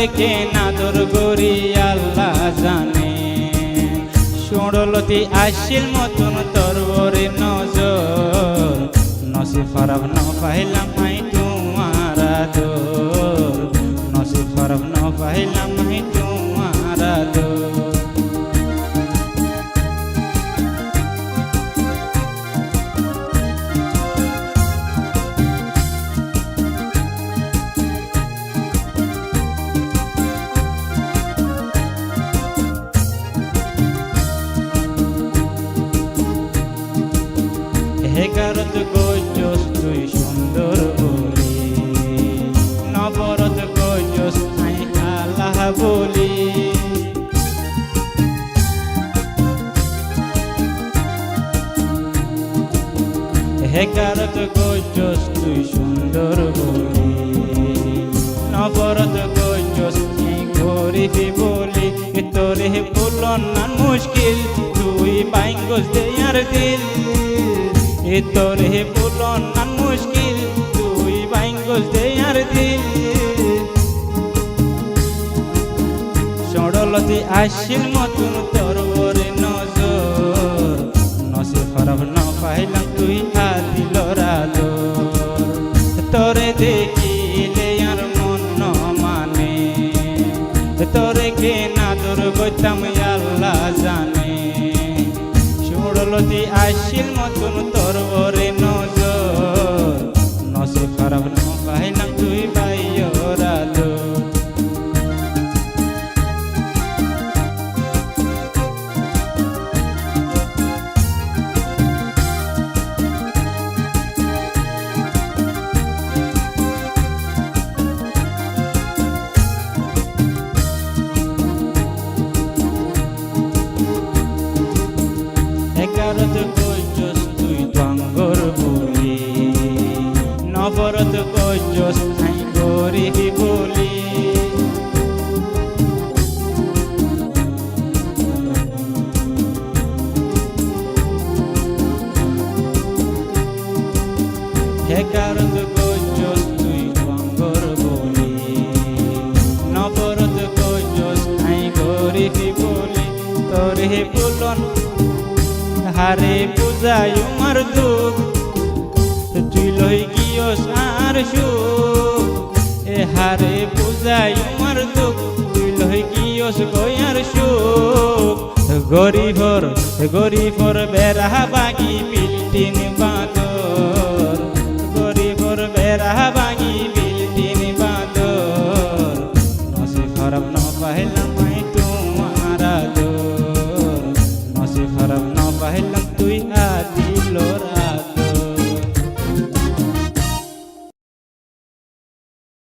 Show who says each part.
Speaker 1: তোরে কে নাদর গরি আল্লাহ জানে সুরলতি আসিল মতন তোর ওরে নজর নসিব খারাপ ন পাইলাম আই তোমার আদর নসিব খারাপ ন পাইলাম আই তোমার আদর হেকারত গজস তুই সুন্দর বলি নবরত গজস আই আল্লাহ বলি হেকারত গজস তুই সুন্দর বলি নবরত গজস আই গরিবি বলি তোরে বলন না মুশকিল তুই বাইঙ্গস দে আর দিল তোরে বলন না মুশকিল তুই বাইঙ্গস দে আর দিল সরলতি আসিল মতন তোর ওরে নজর নসিব খারাপ ন পাইলাম তুই আদিল রাদর তোরে দেখিলে আর মন ন মানে তোরে কে নাদর গইতাম আল্লাহ জানে সুরলতি আসিল মতন তোর ওরে নজর নসিব খারাপ ন পাইলাম তুই বাইয়র আদর হেকারত গজস তুই দঙ্গর বলি নবরত গজস আই গরিবি বলি হেকারত গজস তুই দঙ্গর বলি নবরত গজস আই গরিবি বলি তোরে বলন হারে বুঝাই আমার দুঃখ তুই লই গিয়স আর সুখ এ হারে বুঝাই আমার দুঃখ তুই লই গিয়স গয়ার সুখ গরিবর বেড়া বাগি বিল্ডিং বাঁদর গরিবর বেড়া বাগি বিল্ডিং বাঁদর নসিব খারাপ ন পাইলাম